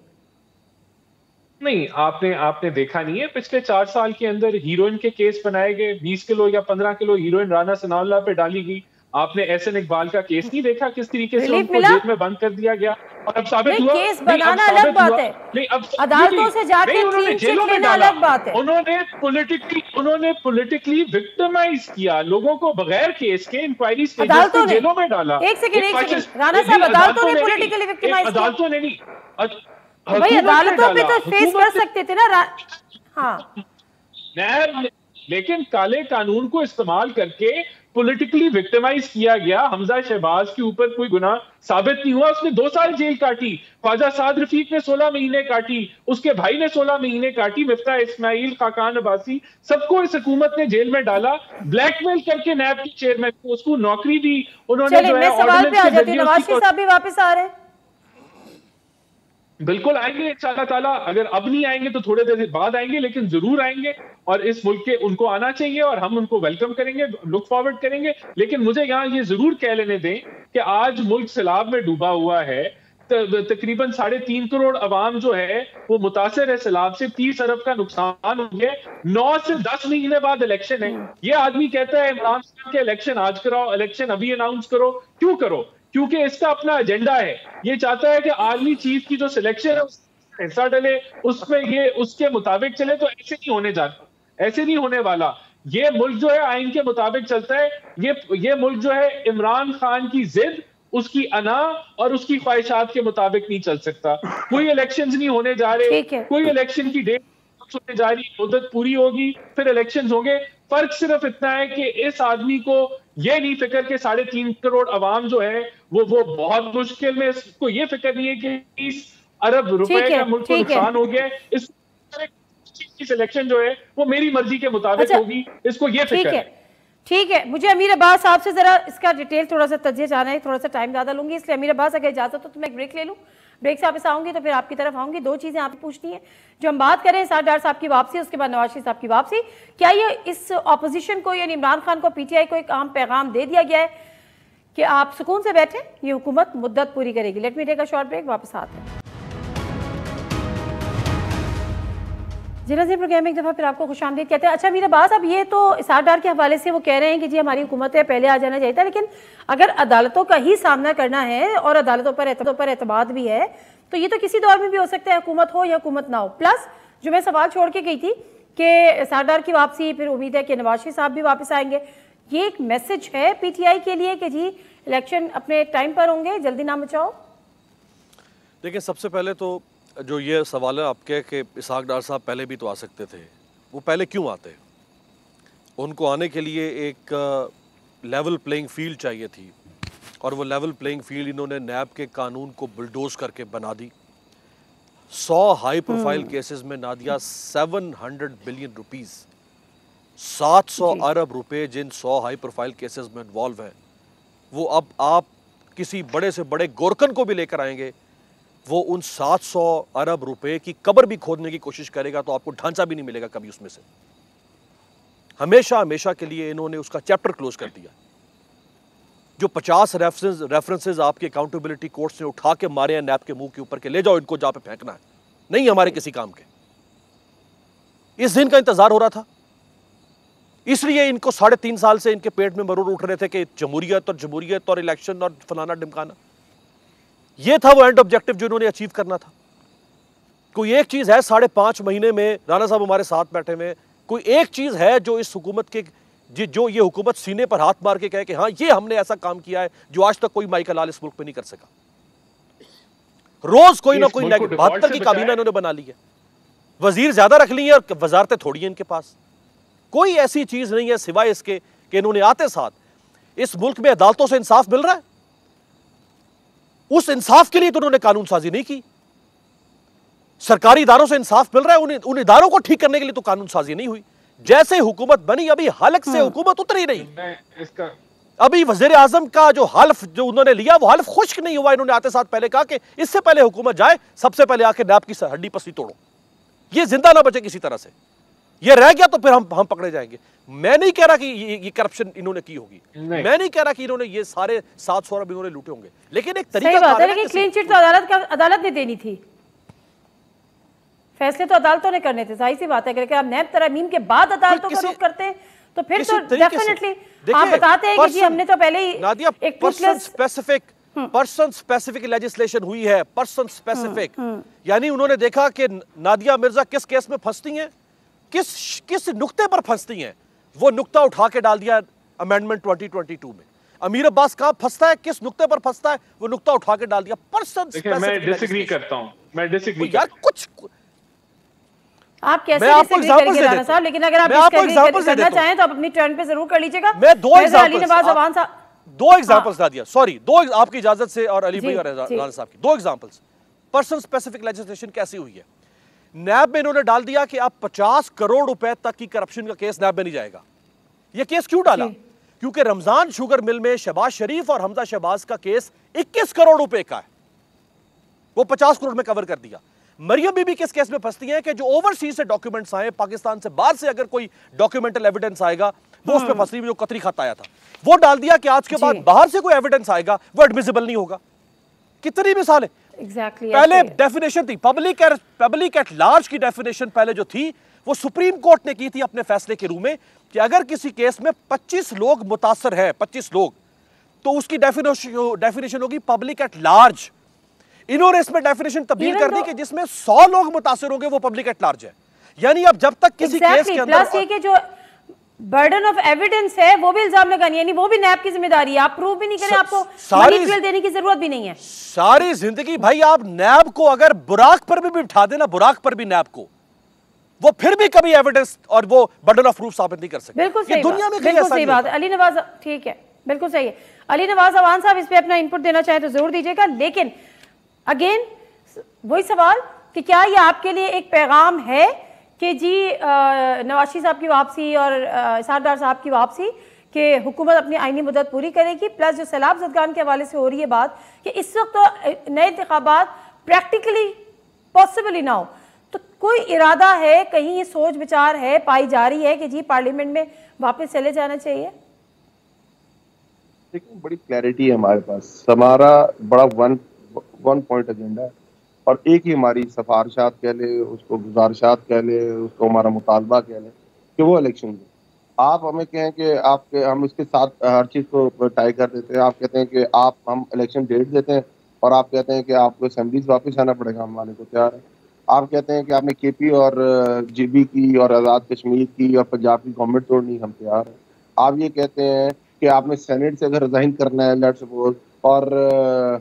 नहीं, आपने देखा नहीं है, पिछले 4 साल के अंदर हीरोइन के केस बनाए गए, 20 किलो या 15 किलो हीरोइन राना सनाउल्लाह पे डाली गई। आपने एहसन इकबाल का केस नहीं देखा, किस तरीके से उनको जेल में बंद कर दिया गया। और अब साबित हुआ, केस बनाना अलग बात है, नहीं, अब अदालतों से जाके उन्होंने जेलों में लेना अलग बात है। उन्होंने पॉलिटिकली विक्टिमाइज किया लोगों को, बगैर केस के इंक्वायरी अदालतों ने जेलों में डाला। एक सेकंड राना साहब, अदालतों ने पॉलिटिकली विक्टिमाइज किया? अदालतों ने नहीं, भाई अदालतों पे तो फेस कर सकते थे ना। हाँ, लेकिन काले कानून को इस्तेमाल करके पॉलिटिकली विक्टिमाइज किया गया। हमजा शहबाज के ऊपर कोई गुनाह साबित नहीं हुआ, उसने 2 साल जेल काटी। ख्वाजा साद रफीक ने 16 महीने काटी, उसके भाई ने 16 महीने काटी, मिफ्ता इस्माइल, खाकान अब्बासी, सबको इस हुकूमत ने जेल में डाला। ब्लैकमेल करके नैब के चेयरमैन को, उसको नौकरी दी उन्होंने। जो है सवाल पे आ जाती है, नवाज शरीफ साहब भी वापस आ रहे हैं? बिल्कुल आएंगे इंशाअल्लाह ताला। अगर अब नहीं आएंगे तो थोड़े देर बाद आएंगे, लेकिन जरूर आएंगे और इस मुल्क के उनको आना चाहिए और हम उनको वेलकम करेंगे, लुक फॉरवर्ड करेंगे। लेकिन मुझे यहाँ ये जरूर कह लेने दें कि आज मुल्क सैलाब में डूबा हुआ है। तकरीबन 3.5 करोड़ अवाम जो है वो मुतासर है सैलाब से, 30 अरब का नुकसान हो गया। 9 से 10 महीने बाद इलेक्शन है। ये आदमी कहता है इमरान खान के इलेक्शन आज कराओ, इलेक्शन अभी अनाउंस करो। क्यों करो? क्योंकि इसका अपना एजेंडा है। ये चाहता है कि आर्मी चीफ की जो सिलेक्शन है उसमें हिस्सा डले, उसमें ये उसके मुताबिक चले। तो ऐसे नहीं होने जाता, ऐसे नहीं होने वाला। ये मुल्क जो है आइन के मुताबिक चलता है। ये मुल्क जो है इमरान खान की जिद, उसकी अना और उसकी ख्वाहिशात के मुताबिक नहीं चल सकता। कोई इलेक्शंस नहीं होने जा रहे, कोई इलेक्शन की डेट होने जा रही, मुद्दत पूरी होगी फिर इलेक्शंस होंगे। फर्क सिर्फ इतना है कि इस आदमी को ये नहीं फिक्र कि 3.5 करोड़ अवाम जो है वो बहुत मुश्किल में, इसको ये फिक्र नहीं है कि 30 अरब रुपए का मुल्क को नुकसान हो गया। इस इलेक्शन जो है वो मेरी मर्जी के मुताबिक होगी, इसको ये फिक्र है। ठीक है, मुझे अमीर अब्बास साहब से जरा इसका डिटेल थोड़ा सा तज्जिया जाना है, थोड़ा सा टाइम ज्यादा लूंगी, इसलिए अमीर अब्बास अगर इजाजत हो तो मैं ब्रेक ले लूं। ब्रेक से वापस आऊंगी तो फिर आपकी तरफ आऊंगी। 2 चीजें आपसे पूछनी है। जो हम बात करें इसहाक डार साहब की वापसी, उसके बाद नवाज शरीफ साहब की वापसी, क्या ये इस ऑपोजिशन को यानी इमरान खान को, पीटीआई को एक अहम पैगाम दे दिया गया है कि आप सुकून से बैठे, ये हुकूमत मुद्दत पूरी करेगी? Let me take a short break, वापस आते हैं। जी नाज़रीन, प्रोग्राम में एक दफ़ा फिर आपको खुशामदीद कहते हैं। अच्छा मीरा बात, अब ये तो इसहाक डार के हवाले से वो कह रहे हैं कि जी हमारी हुकूमत है, पहले आ जाना चाहिए था, लेकिन अगर अदालतों का ही सामना करना है और अदालतों पर एतमाद भी है तो ये तो किसी दौर में भी हो सकता है, हुकूमत हो या हुकूमत ना हो। प्लस जो मैं सवाल छोड़ के गई थी कि इसहाक डार की वापसी, फिर उम्मीद है कि नवाज शरीफ साहब भी वापस आएंगे, ये एक मैसेज है पीटीआई के लिए कि जी इलेक्शन अपने टाइम पर होंगे, जल्दी ना मचाओ? देखिए, सबसे पहले तो जो ये सवाल है आपके कि इसहाक डार साहब पहले भी तो आ सकते थे, वो पहले क्यों आते? उनको आने के लिए एक लेवल प्लेइंग फील्ड चाहिए थी और वो लेवल प्लेइंग फील्ड इन्होंने नैब के कानून को बुलडोज करके बना दी। 100 हाई प्रोफाइल केसेस में नादिया 700 बिलियन रुपीस, 700 अरब रुपए जिन 100 हाई प्रोफाइल केसेस में इन्वॉल्व हैं, वो अब आप किसी बड़े से बड़े गोरकन को भी लेकर आएंगे, वो उन 700 अरब रुपए की कब्र भी खोदने की कोशिश करेगा तो आपको ढांचा भी नहीं मिलेगा कभी उसमें से। हमेशा हमेशा के लिए इन्होंने उसका चैप्टर क्लोज कर दिया। जो 50 रेफरेंसेस आपके अकाउंटेबिलिटी कोर्ट्स ने उठा के मारे हैं नैब के मुंह के ऊपर के ले जाओ इनको जहां पे फेंकना है, नहीं हमारे किसी काम के। इस दिन का इंतजार हो रहा था, इसलिए इनको 3.5 साल से इनके पेट में मरूर उठ रहे थे कि जमहूरियत और इलेक्शन और फलाना ढिमकाना। यह था वो एंड ऑब्जेक्टिव जो इन्होंने अचीव करना था। कोई एक चीज है 5.5 महीने में, राणा साहब हमारे साथ बैठे में, कोई एक चीज है जो इस हुकूमत के जो ये हुकूमत सीने पर हाथ मार के कहे कि हाँ ये हमने ऐसा काम किया है जो आज तक कोई माइकल लाल इस मुल्क में नहीं कर सका। रोज कोई ना कोई 72 की काबीना इन्होंने बना ली है, वजीर ज्यादा रख ली है और वजारतें थोड़ी हैं इनके पास। कोई ऐसी चीज नहीं है सिवाय इसके कि इन्होंने आते साथ इस मुल्क में अदालतों से इंसाफ मिल रहा है, उस इंसाफ के लिए तो उन्होंने कानून साजी नहीं की। सरकारी इदारों से इंसाफ मिल रहा है, उन इदारों को ठीक करने के लिए तो कानून साजी नहीं हुई। जैसे हुकूमत बनी अभी हलक से हुकूमत उतरी नहीं। अभी वजीर आजम का जो हल्फ जो उन्होंने लिया वो हल्फ खुश्क नहीं हुआ। इन्होंने आते साथ पहले कहा कि इससे पहले हुकूमत जाए सबसे पहले आके नैब की हड्डी पसली तोड़ो, ये जिंदा ना बचे किसी तरह से, ये रह गया तो फिर हम पकड़े जाएंगे। मैं नहीं कह रहा कि ये करप्शन इन्होंने की होगी, मैं नहीं कह रहा कि इन्होंने ये सारे 700 अरब इन्होंने लूटे होंगे, लेकिन एक तरीका क्लीन चिट तो अदालत ने देनी थी, फैसले तो अदालतों ने करने थे। जाहिर सी बात है कि आप नैब तरमीम के बाद अदालतों का रुख करते हैं तो फिर तो डेफिनेटली आप बताते हैं कि जी हमने तो पहले ही एक पर्सन स्पेसिफिक लेजिस्लेशन हुई है, पर्सन स्पेसिफिक, यानी उन्होंने देखा कि नादिया मिर्जा किस केस में फंसती हैं, किस नुक्ते पर फंसती हैं, वो नुक्ता उठा के डाल दिया अमेंडमेंट 2022 में। अमीर अब्बास कहां फंसता है, किस नुक्ते पर फंसता है, वो नुक्ता उठा के डाल दिया पर्सन स्पेसिफिक। मैं डिसएग्री करता हूं, मैं डिसएग्री यार कुछ आप कैसे डिसएग्री करेंगे राणा साहब, लेकिन अगर आप डिसएग्री करना चाहें तो आप अपनी टर्न पे जरूर कर लीजिएगा। मैं दो एग्जांपल्स ला दिया, सॉरी दो आपकी इजाजत से और अली भाई और राणा साहब की 2 एग्जांपल्स। पर्सन स्पेसिफिक लेजिस्लेशन कैसी हुई है, नैब में इन्होंने डाल दिया कि आप 50 करोड़ रुपए तक की करप्शन का केस नैब में नहीं जाएगा। यह केस क्यों डाला, क्योंकि रमजान शुगर मिल में शहबाज शरीफ और हमजा शहबाज का केस 21 करोड़ रुपए का है, वो 50 करोड़ में कवर कर दिया। मरियम बीबी किस केस में फंसती हैं कि जो ओवरसीज से डॉक्यूमेंट्स आए, पाकिस्तान से बाहर से अगर कोई डॉक्यूमेंटल एविडेंस आएगा वो उस पर फंसती, जो कतरी खत आया था वो डाल दिया कि आज के बाद बाहर से कोई एविडेंस आएगा वो एडमिसिबल नहीं होगा। कितनी मिसालें। पहले डेफिनेशन थी पब्लिक एट लार्ज की डेफिनेशन पहले जो थी वो सुप्रीम कोर्ट ने की थी अपने फैसले के रूप में कि अगर किसी केस में 25 लोग मुतासर है, 25 लोग, तो उसकी डेफिनेशन होगी पब्लिक एट लार्ज। इन्होंने इसमें डेफिनेशन तब्दील कर दी कि जिसमें 100 लोग मुतासर होंगे वो पब्लिक एट लार्ज है। यानी अब जब तक किसी केस के अंदर प्लस ये कि जो बर्डन ऑफ एविडेंस है वो भी इल्जाम लगानी, यानी वो भी नैब की जिम्मेदारी है। आप प्रूव भी नहीं करें, आपको मनी ट्रेल देने की जरूरत भी नहीं है। सारी जिंदगी भाई आप नैब को अगर बुराक पर भी बिठा देना, बुराक पर भी नैब को, वो फिर भी कभी एविडेंस और वो बर्डन ऑफ प्रूफ साबित नहीं कर सकते। बिल्कुल सही दुनिया में बिल्कुल सही बात है। अली नवाज, ठीक है, बिल्कुल सही है। अली नवाज अवान साहब इस पे अपना इनपुट देना चाहे तो जरूर दीजिएगा, लेकिन अगेन वही सवाल कि क्या ये आपके लिए एक पैगाम है कि जी नवाशी साहब की वापसी और इसार साहब की वापसी कि हुकूमत अपनी आईनी मुद्दत पूरी करेगी, प्लस जो सैलाब ज़दगान के हवाले से हो रही है बात कि इस वक्त तो नए इंतखाबात प्रैक्टिकली पॉसिबल ही ना हो, तो कोई इरादा है, कहीं ये सोच विचार है, पाई जा रही है कि जी पार्लियामेंट में वापस चले जाना चाहिए? देखिए बड़ी क्लैरिटी है हमारे पास, हमारा बड़ा वन पॉइंट एजेंडा है और एक ही हमारी सिफारिशात कह ले, उसको गुजारिशात कह ले, उसको हमारा मुतालबा कह ले कि वो इलेक्शन दे। आप हमें कहें कि आपके हम इसके साथ हर चीज़ को टाई कर देते हैं। आप कहते हैं कि हम इलेक्शन डेट देते हैं और आप कहते हैं कि आपको असेंबलीज वापस आना पड़ेगा, हम आने को तैयार है। आप कहते हैं कि आपने केपी और जीबी की और आज़ाद कश्मीर की और पंजाब की गवर्नमेंट तोड़नी, हम तैयार हैं। आप ये कहते हैं कि आपने सेनेट से अगर रिजाइन करना है लेट्स सपोज, और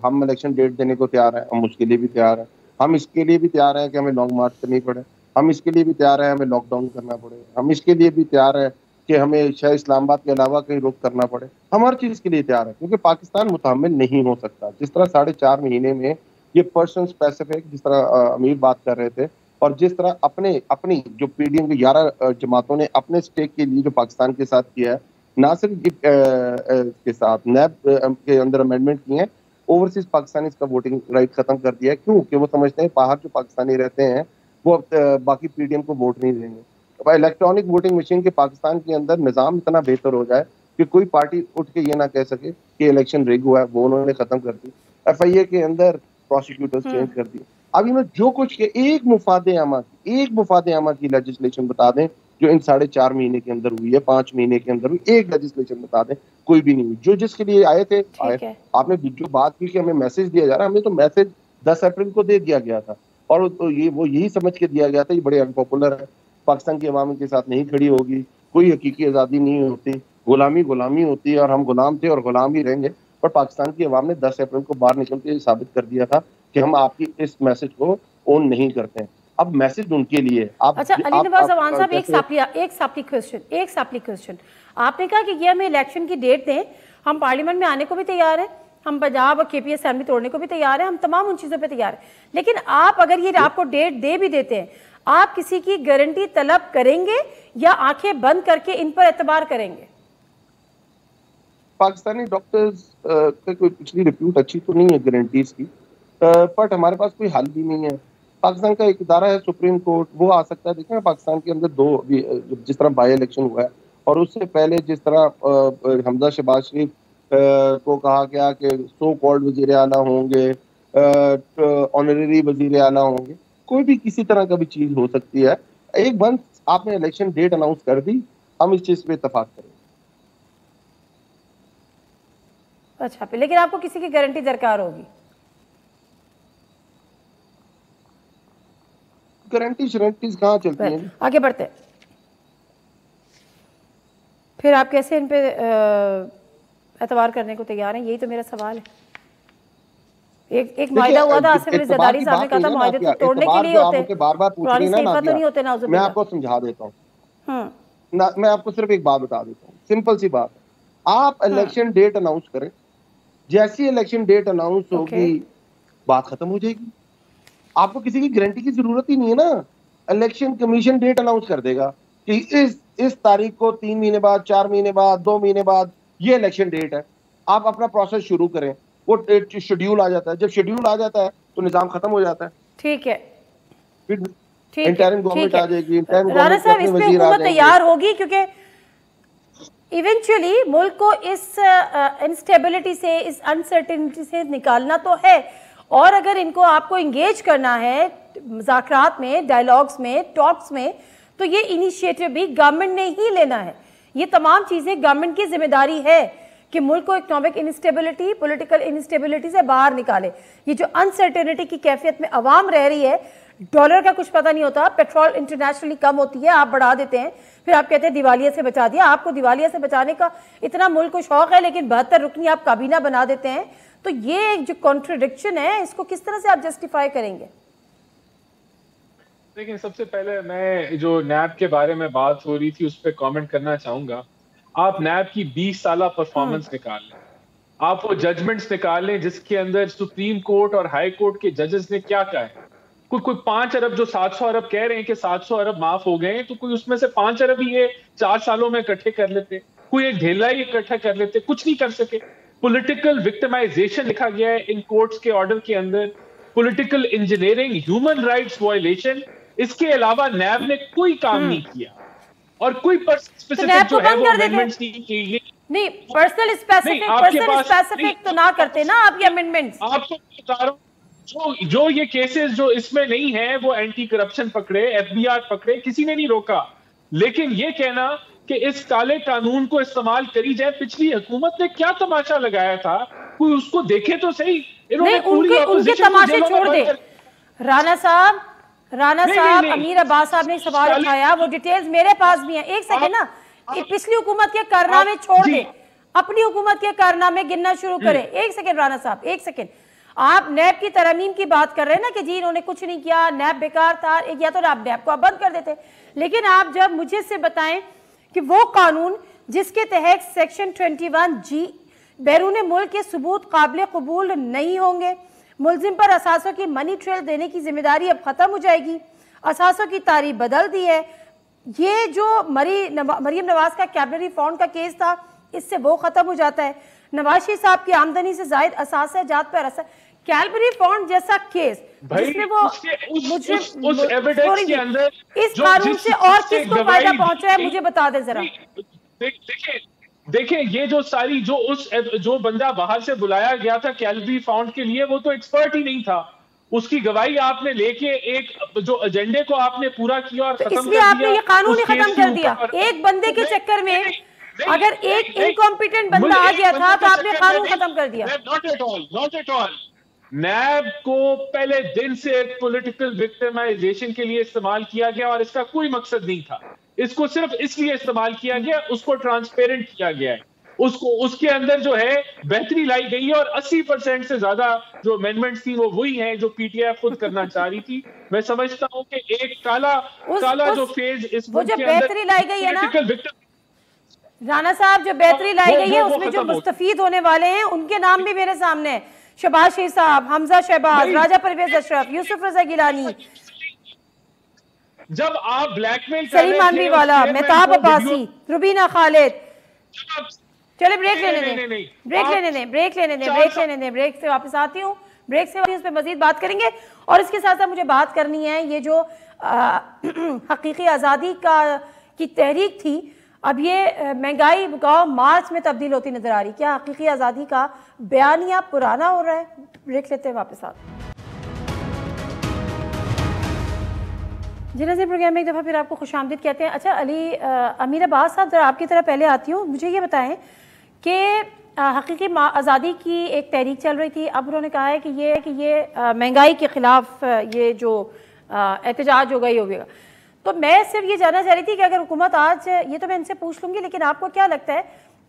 हम इलेक्शन डेट देने को तैयार हैं, हम उसके लिए भी तैयार हैं। हम इसके लिए भी तैयार हैं कि हमें लॉन्ग मार्च करनी पड़े, हम इसके लिए भी तैयार हैं हमें लॉकडाउन करना पड़े, हम इसके लिए भी तैयार हैं कि हमें शायद इस्लामाबाद के अलावा कहीं रुख करना पड़े। हम हर चीज़ के लिए तैयार हैं क्योंकि पाकिस्तान मुतहम्मिल नहीं हो सकता। जिस तरह 4.5 महीने में ये पर्सन स्पेसिफिक, जिस तरह अमीर बात कर रहे थे, और जिस तरह अपनी जो पीडीएम की 11 जमातों ने अपने स्टेक के लिए जो पाकिस्तान के साथ किया है, ना सिर्फ के साथ नैब के अंदर अमेंडमेंट किए हैं, ओवरसीज पाकिस्तानी का वोटिंग राइट खत्म कर दिया है। क्यों? कि वो समझते हैं बाहर जो पाकिस्तानी रहते हैं वो बाकी पीडीएम को वोट नहीं देंगे। इलेक्ट्रॉनिक वोटिंग मशीन के पाकिस्तान के अंदर निज़ाम इतना बेहतर हो जाए कि कोई पार्टी उठ के ये ना कह सके कि इलेक्शन रिग हुआ है, वो उन्होंने खत्म कर दी। FIA के अंदर प्रोसिक्यूटर्स चेंज कर दिए। अब इन्होंने जो कुछ के एक मुफादे आमा की लेजिस्लेशन बता दें जो इन 4.5 महीने के अंदर हुई है, 5 महीने के अंदर हुई, एक लेजिस्लेशन बता दें, कोई भी नहीं हुई। जो जिसके लिए आए थे आए। आपने जो बात की कि हमें मैसेज दिया जा रहा है, हमें तो मैसेज 10 अप्रैल को दे दिया गया था और वो यही समझ के दिया गया था ये बड़े अनपॉपुलर है, पाकिस्तान की अवाम के साथ नहीं खड़ी होगी, कोई हकीकी आज़ादी नहीं होती, गुलामी होती है और हम गुलाम थे और गुलाम ही रहेंगे। पर पाकिस्तान की अवाम ने 10 अप्रैल को बाहर निकल के साबित कर दिया था कि हम आपकी इस मैसेज को ऑन नहीं करते हैं। अब मैसेज उनके लिए आप अच्छा अली नवाज अवान साहब, एक सैपली क्वेश्चन आपने कहा कि ये हमें इलेक्शन की डेट दें, हम पार्लियामेंट में आने को भी तैयार हैं, हम पंजाब और KP असेंबली तोड़ने को भी तैयार हैं, हम तमाम उन चीज़ों पे तैयार हैं, लेकिन आप अगर ये आपको डेट दे भी देते हैं, आप किसी की गारंटी तलब करेंगे या आंखें बंद करके इन पर एतबार करेंगे? पाकिस्तानी डॉक्टर्स का कोई पिछली रिप्यूट अच्छी तो नहीं है गारंटीज की, बट हमारे पास कोई हल भी नहीं है। पाकिस्तान का एक इदारा है सुप्रीम कोर्ट, वो आ सकता है। देखें ना पाकिस्तान के अंदर जिस तरह बाई इलेक्शन हुआ है और उससे पहले जिस तरह हमजा शहबाज शरीफ को कहा गया कि सो कॉल्ड वजीर आला होंगे, ऑनररी वजीर आला होंगे, कोई भी किसी तरह का भी चीज हो सकती है। एक बंद आपने इलेक्शन डेट अनाउंस कर दी, हम इस चीज पे इत्तेफाक करें। अच्छा, लेकिन आपको किसी की गारंटी दरकार होगी? गारंटीज कहाँ चलती हैं? आगे बढ़ते हैं। फिर आप कैसे इन पे एतबार करने को तैयार हैं? यही तो मेरा सवाल है। एक मायदा हुआ था, आसिफ अली ज़रदारी साहब ने कहा था मायदे तो तोड़ने के लिए होते हैं, बार-बार पूछ रही हैं ना, तो नहीं होते ना। मैं आपको समझा देता हूँ ना, मैं आपको सिर्फ एक बात बता देता हूँ, सिंपल सी बात है। आप इलेक्शन डेट अनाउंस करें, जैसी इलेक्शन डेट अनाउंस होगी बात खत्म हो जाएगी। आपको किसी की गारंटी की जरूरत ही नहीं है ना। इलेक्शन कमीशन डेट अनाउंस कर देगा कि इस तारीख को 3 महीने बाद, 4 महीने बाद, 2 महीने बाद ये इलेक्शन डेट है। आप अपना प्रोसेस शुरू करें, वो शेड्यूल आ जाता है। जब शेड्यूल आ जाता है तो निजाम खत्म हो जाता है। ठीक है, फिर इंटरिम गवर्नमेंट आ जाएगी, राणा साहब इस पे हुकूमत तैयार होगी, क्योंकि इवेंचुअली मुल्क को इस इंस्टेबिलिटी से, इस अनसर्टेनिटी से निकालना तो है, और अगर इनको आपको इंगेज करना है मुज़ाकरात में, डायलॉग्स में, टॉक्स में, तो ये इनिशिएटिव भी गवर्नमेंट ने ही लेना है। ये तमाम चीज़ें गवर्नमेंट की जिम्मेदारी है कि मुल्क को इकोनॉमिक इंस्टेबिलिटी, पॉलिटिकल इंस्टेबिलिटी से बाहर निकाले। ये जो अनसर्टेनिटी की कैफियत में अवाम रह रही है, डॉलर का कुछ पता नहीं होता, पेट्रोल इंटरनेशनली कम होती है, आप बढ़ा देते हैं, फिर आप कहते हैं दिवालिया से बचा दिया। आपको दिवालिया से बचाने का इतना मुल्क को शौक है, लेकिन 72 रुकनी आप काबीना बना देते हैं। तो ये एक जो कॉन्ट्रडिक्शन है, इसको किस तरह से आप जस्टिफाई करेंगे? लेकिन सबसे पहले मैं जो नैब के बारे में बात हो रही थी उस पर कमेंट करना चाहूंगा। आप नैब की 20 साल परफॉर्मेंस निकाल लें, आप वो जजमेंट्स निकाल लें जिसके अंदर सुप्रीम कोर्ट और हाई कोर्ट के जजेस ने क्या कहा है। कोई 5 अरब जो 700 अरब कह रहे हैं कि 700 अरब माफ हो गए, तो कोई उसमें से 5 अरब ही ये 4 सालों में इकट्ठे कर लेते, कोई एक ढेला ही इकट्ठा कर लेते, कुछ नहीं कर सके। पॉलिटिकल विक्टिमाइजेशन लिखा गया है इन कोर्ट्स के ऑर्डर के अंदर, political engineering, human rights violation. इसके अलावा नैब ने कोई काम नहीं किया और कोई स्पेसिफिक जो है वो अमेंडमेंट्स नहीं की। नहीं, पर्सनल स्पेसिफिक तो ना करते ना आप ये अमेंडमेंट्स। आपको बता रहा हूं, जो ये केसेस जो इसमें नहीं है वो एंटी करप्शन पकड़े, FBR पकड़े, किसी ने नहीं रोका। लेकिन ये कहना कि इस काले कानून को इस्तेमाल करी जाए, पिछली हुकूमत ने क्या तमाशा लगाया था, कोई उसको देखे तो सही। नहीं, उनके तमाशे छोड़ दे राणा साहब। अमीर अब्बास साहब ने सवाल उठाया, वो डिटेल्स मेरे पास भी हैं। एक सेकंड ना, पिछली हुकूमत के कारनामे छोड़ दे, अपनी हुकूमत के कारनामे गिनना शुरू करें। एक सेकंड राणा साहब, एक सेकंड। आप नैब की तरमीम की बात कर रहे हैं ना कि जी इन्होंने कुछ नहीं किया, नैब बेकार था, या तो आप नैब को आप बंद कर देते। लेकिन आप जब मुझे से बताएं कि वो कानून जिसके तहत सेक्शन 21G बैरून मुल्क के सबूत काबिल कबूल नहीं होंगे, मुलजिम पर असासों की मनी ट्रेल देने की जिम्मेदारी अब खत्म हो जाएगी, असासों की तारीख बदल दी है। ये जो मरीम नवाज का कैबिनेट रिफॉर्म का केस था, इससे वो खत्म हो जाता है। नवाज शरीफ साहब की आमदनी से जायद असासा जात पर असर, कैलबरी फॉन्ड जैसा केस जिसमें वो उस एविडेंस के अंदर इस कानून से और किसको फायदा पहुंचा है, मुझे बता दें जरा। देखिए देखें ये जो सारी जो बंदा बाहर से बुलाया गया था कैलगरी फाउंड के लिए, वो तो एक्सपर्ट ही नहीं था। उसकी गवाही आपने लेके एक जो एजेंडे को आपने पूरा किया और खत्म कर दिया। इसलिए आपने ये कानून ही खत्म कर दिया। एक बंदे के चक्कर में अगर एक इनकॉम्पिटेंट बंदा आ गया था तो आपने कानून खत्म कर दिया। Not at all. नैब को पहले दिन से एक पॉलिटिकल विक्टिमाइजेशन के लिए इस्तेमाल किया गया और इसका कोई मकसद नहीं था। इसको सिर्फ इसलिए इस्तेमाल किया गया, उसको ट्रांसपेरेंट किया गया है, उसके अंदर जो है बेहतरी लाई गई है और 80% से ज्यादा जो अमेंडमेंट्स थी वो वही है जो पीटीआई खुद करना चाह रही थी। मैं समझता हूं कि एक काला जो फेज इस वो जो बेहतरी लाई गई है ना राणा साहब, जो बेहतरी लाई गई है उसमें जो मुस्तफीद होने वाले हैं उनके नाम भी मेरे सामने है। शहबाज शरीफ साहब, हमजा शहबाज, राजा परवेज अशरफ, यूसुफ रजा गिलानी, जब आप ब्लैकमेल सलीम मानवीवाला, मेहताब अब्बासी, रुबीना खालिद। चले ब्रेक लेने दें, ब्रेक से वापस आती हूँ, ब्रेक से उस पर मजीद बात करेंगे। और इसके साथ साथ मुझे बात करनी है ये जो हकीकी आज़ादी की तहरीक थी, अब ये महंगाई मुकाओ मार्च में तब्दील होती नजर आ रही। क्या हकीकी आज़ादी का बयानिया पुराना हो रहा है? ब्रेक लेते हैं, वापस आते हैं। जी नाज़रीन, प्रोग्राम में एक दफ़ा फिर आपको खुशामदीद कहते हैं। अच्छा अमीर अब्बास साहब, ज़रा आपकी तरफ पहले आती हूँ, मुझे ये बताएं कि हकीकी आज़ादी की एक तहरीक चल रही थी, अब उन्होंने कहा है कि ये महंगाई के ख़िलाफ़ ये जो एहतजाज होगा। तो मैं सिर्फ ये जानना चाह रही थी कि अगर हुकूमत आज, ये तो मैं इनसे पूछ लूँगी, लेकिन आपको क्या लगता है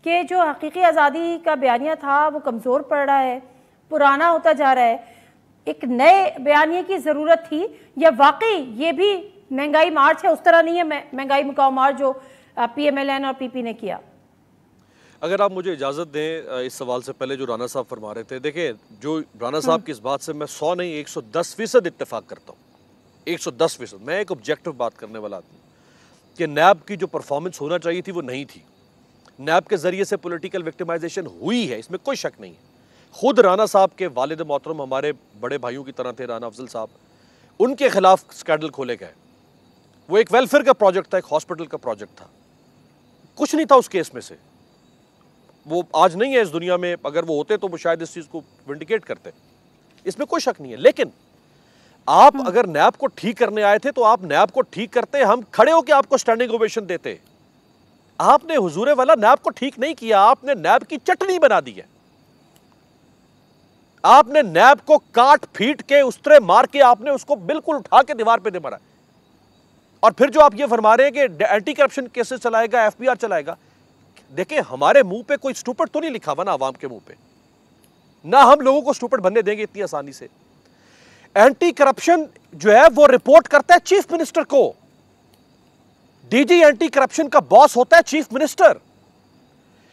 कि जो हकीकी आज़ादी का बयानिया था वो कमज़ोर पड़ रहा है, पुराना होता जा रहा है, एक नए बयानिए की ज़रूरत थी, या वाकई ये भी महंगाई मार्च है, उस तरह नहीं है महंगाई मुकाओ मार्च जो PMLN और PP ने किया? अगर आप मुझे इजाज़त दें, इस सवाल से पहले जो राना साहब फरमा रहे थे, देखें जो राना साहब की इस बात से मैं 100 नहीं 110% इत्तेफाक करता हूँ, 110%। मैं एक ऑब्जेक्टिव बात करने वाला आदमी कि नैब की जो परफॉर्मेंस होना चाहिए थी वो नहीं थी। नैब के ज़रिए से पॉलिटिकल विक्टिमाइजेशन हुई है, इसमें कोई शक नहीं है। खुद राना साहब के वालिद मोहतरम हमारे बड़े भाइयों की तरह थे, राना अफजल साहब, उनके खिलाफ स्कैंडल खोले गए। वो एक वेलफेयर का प्रोजेक्ट था, एक हॉस्पिटल का प्रोजेक्ट था, कुछ नहीं था उस केस में से। वो आज नहीं है इस दुनिया में, अगर वो होते तो वो शायद इस चीज़ को विंडिकेट करते, इसमें कोई शक नहीं है। लेकिन आप अगर नैब को ठीक करने आए थे तो आप नैब को ठीक करते, हम खड़े होकर आपको स्टैंडिंग ओवेशन देते। आपने हुजूरे वाला नैब को ठीक नहीं किया, आपने नैब की चटनी बना दी है। आपने नैब को काट फीट के उस्तरे मार के आपने उसको बिल्कुल उठा के दीवार पे दे मारा। और फिर जो आप ये फरमा रहे हैं कि एंटी करप्शन केसेस चलाएगा, FBR चलाएगा, देखिए हमारे मुंह पे कोई स्टूपिड तो नहीं लिखा हुआ ना, आवाम के मुंह पे, ना हम लोगों को स्टूपिड बनने देंगे इतनी आसानी से। एंटी करप्शन जो है वो रिपोर्ट करता है चीफ मिनिस्टर को। DG एंटी करप्शन का बॉस होता है चीफ मिनिस्टर।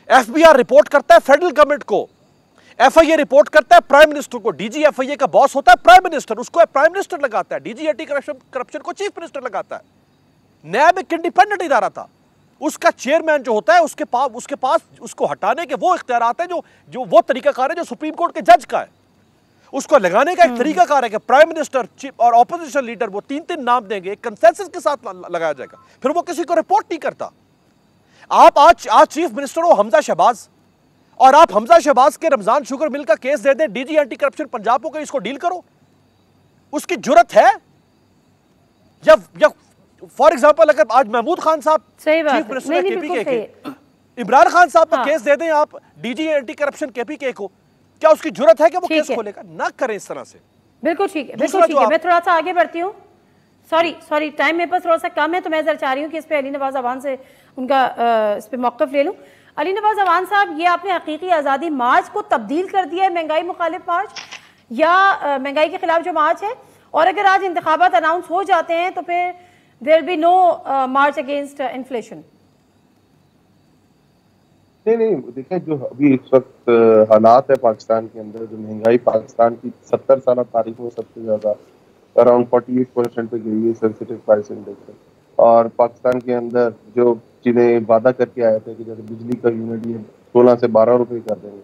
FBR रिपोर्ट करता है फेडरल गवर्नमेंट को। FIA रिपोर्ट करता है प्राइम मिनिस्टर को। DG FIA का बॉस होता है प्राइम मिनिस्टर, उसको प्राइम मिनिस्टर लगाता है। DG एंटी करप्शन को चीफ मिनिस्टर लगाता है। नैब एक इंडिपेंडेंट इदारा था, उसका चेयरमैन जो होता है उसके पास उसको हटाने के वो इख्तियारात है जो वो तरीकाकार है जो सुप्रीम कोर्ट के जज का है। उसको लगाने का एक तरीकाकार है कि प्राइम मिनिस्टर, चीफ और ऑपोजिशन लीडर, वो 3-3 नाम देंगे, एक कंसेंसस के साथ लगाया जाएगा, फिर वो किसी को रिपोर्ट नहीं करता। आप आज चीफ मिनिस्टर हो हमजा शहबाज, और आप हमजा शहबाज के रमजान शुगर मिल का केस दे दें DG एंटी करप्शन पंजाब को, इसको डील करो, उसकी जुर्रत है? या फॉर एग्जाम्पल अगर आज महमूद खान साहब चीफ मिनिस्टर है KPK के, इमरान खान साहब का केस दे दें आप DG एंटी करप्शन KPK को, क्या उसकी जुर्रत है कि वो केस खोलेगा? ना करें इस तरह से। बिल्कुल ठीक है, बिल्कुल ठीक है। मैं थोड़ा सा आगे बढ़ती हूँ, सॉरी टाइम मेरे पास थोड़ा सा कम है, तो मैं जरा चाह रही हूँ कि इस पे अली नवाज अवान से उनका इस पे मौक़िफ़ ले लूँ। अली नवाज अवान साहब, ये आपने हकीकी आज़ादी मार्च को तब्दील कर दिया है महंगाई मुखालिफ मार्च, या महंगाई के खिलाफ जो मार्च है? और अगर आज इंतखाबात अनाउंस हो जाते हैं तो फिर there be no march against inflation? नहीं, देखिए जो अभी इस वक्त हालात है पाकिस्तान के अंदर, जो महंगाई पाकिस्तान की 70 साल तारीख में सबसे ज्यादा अराउंड 48% पे गई है सेंसिटिव प्राइस इंडेक्स है। और पाकिस्तान के अंदर जो चीजें वादा करके आए थे कि जैसे बिजली का यूनिट ये 16 से 12 रुपए कर देंगे,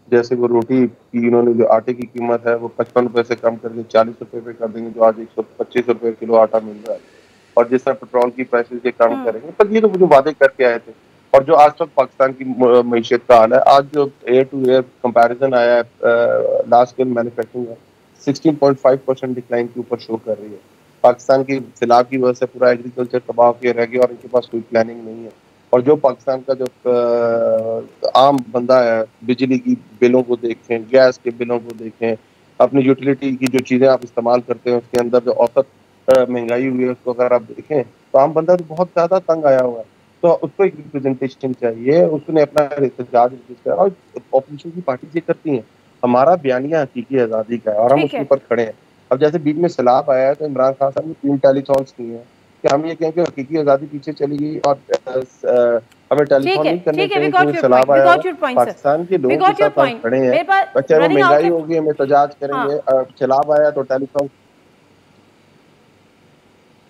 जैसे वो रोटी की इन्होंने जो आटे की कीमत है वो 55 रुपए से कम करके 40 रुपए पे कर देंगे, जो आज 125 रुपए किलो आटा मिल रहा है, और जिस तरह पेट्रोल की प्राइसेस ये कम करेंगे, पर ये तो जो वादे करके आए थे और जो आज तक पाकिस्तान की मीशत का हाल है, आज जो एयर टू एयर कंपैरिजन आया है लार्ज स्केल मैन्युफैक्चरिंग में 16.5% डिक्लाइन के ऊपर शो कर रही है। पाकिस्तान की सैलाब की वजह से पूरा एग्रीकल्चर तबाह किया रह गया और इनके पास कोई प्लानिंग नहीं है। और जो पाकिस्तान का जो आम बंदा है, बिजली की बिलों को देखें, गैस के बिलों को देखें, अपनी यूटिलिटी की जो चीज़ें आप इस्तेमाल करते हैं उसके अंदर जो औसत महंगाई हुई है उसको अगर आप देखें तो आम बंदा तो बहुत ज़्यादा तंग आया हुआ है। तो उसको एक रिप्रेजेंटेशन चाहिए, उसने अपना एहतजाज रजिस्टर और ऑपोजिशन की पार्टी ये करती हैं। हमारा बयानिया हकीकी आज़ादी का है और हम उसके ऊपर खड़े हैं। अब जैसे बीच में सैलाब आया है तो इमरान खान साहब ने 3 टेलीथॉन्स किए हैं कि हम ये कहें कि हकीकी आज़ादी पीछे चली गई और हमें टेलीफोन नहीं करने चाहिए क्योंकि सैलाब आया है। पाकिस्तान के लोगों के साथ हम खड़े हैं, बच्चे वो महंगाई होगी हम एहतजाज करेंगे, सैलाब आया तो टेलीफोन।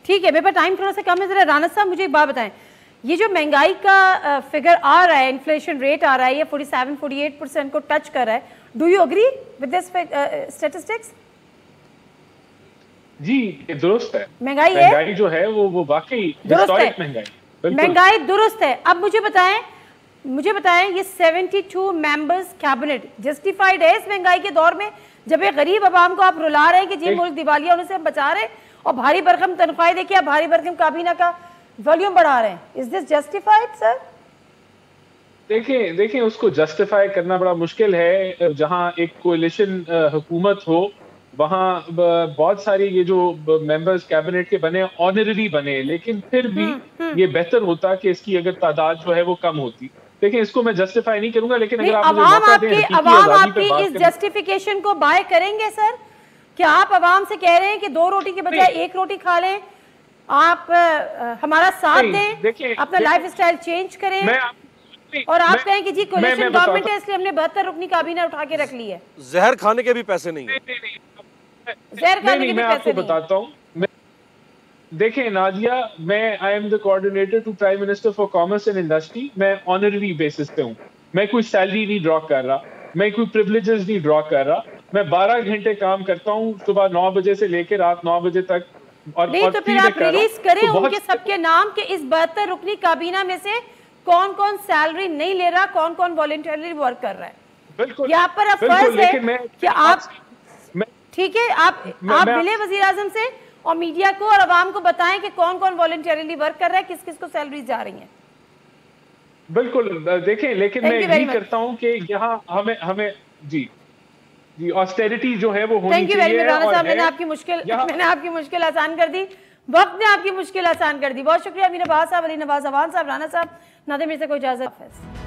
ठीक है, मेरे पास टाइम थोड़ा सा कम है। जरा राना साहब मुझे एक बात बताएं, ये जो महंगाई का फिगर आ रहा है, इन्फ्लेशन रेट आ रहा है, ये 47-48% को टच कर रहा है, do you agree with this statistics? जी दुरुस्त है। महंगाई जो है वो वाकई हिस्टोरिक महंगाई दुरुस्त है। अब मुझे बताएं ये 72 मेंबर्स कैबिनेट जस्टिफाइड है इस महंगाई के दौर में, जब एक गरीब आवाम को आप रुला रहे हैं कि जी मुल्क दिवालिया होने से हम बचा रहे हैं और भारी भरकम तनख्वाहें देखिए, आप भारी भरकम काबीना का वॉल्यूम बढ़ा रहे हैं। Is this justified sir? देखिए उसको जस्टिफाई करना बड़ा मुश्किल है। जहां एक कोalition हुकूमत हो वहां बहुत सारी ये जो मेंबर्स कैबिनेट के बने ऑनररी बने, लेकिन फिर भी ये बेहतर होता कि इसकी अगर तादाद जो है वो कम होती। देखिए इसको मैं जस्टिफाई नहीं करूंगा, लेकिन अगर आप मुझे मौका दें, अवाम आपकी इस जस्टिफिकेशन को बाय करेंगे सर? क्या आप अवाम से कह रहे हैं कि 2 रोटी के बजाय 1 रोटी खा लें, आप हमारा साथ दें, अपना लाइफ स्टाइल चेंज करें और आप कहें कि जी कोलिशन गवर्नमेंट है इसलिए हमने 72 रुकनी काबीना उठा के रख ली है? जहर खाने के भी पैसे नहीं है। जहर खाने के भी मैं पैसे आपको बताता हूँ। देखिए नादिया, मैं I am the coordinator to prime minister for commerce and industry. मैं ऑनररी बेसिस पे हूँ, मैं कोई सैलरी नहीं ड्रॉ कर रहा, मैं कोई प्रिविलेजेस नहीं ड्रॉ कर रहा। मैं 12 घंटे काम करता हूँ, सुबह 9 बजे से लेकर रात 9 बजे तक। और नहीं तो फिर आप रिलीज करें उनके सबके नाम के इस 72 रुकनी काबीना में से कौन कौन सैलरी नहीं ले रहा, कौन कौन वॉलंटियरली वर्क कर रहा है। बिल्कुल यहाँ पर फर्ज है कि आप ठीक है, आप मिले वजीर आजम से और मीडिया को और अवाम को बताएं कि कौन कौन वॉलंटियरली वर्क कर रहा है, किस किस को सैलरी जा रही है। बिल्कुल देखें, लेकिन मैं यही करता हूँ कि यहाँ हमें जी ऑस्टेरिटी जो है वो होनी चाहिए। Thank you very much Rana साहब, मैंने आपकी मुश्किल आसान कर दी, वक्त ने आपकी मुश्किल आसान कर दी। बहुत शुक्रिया अमीर अब्बास साहब, अली नवाज अवान साहब, राना साहब। नादिम से कोई इजाजत।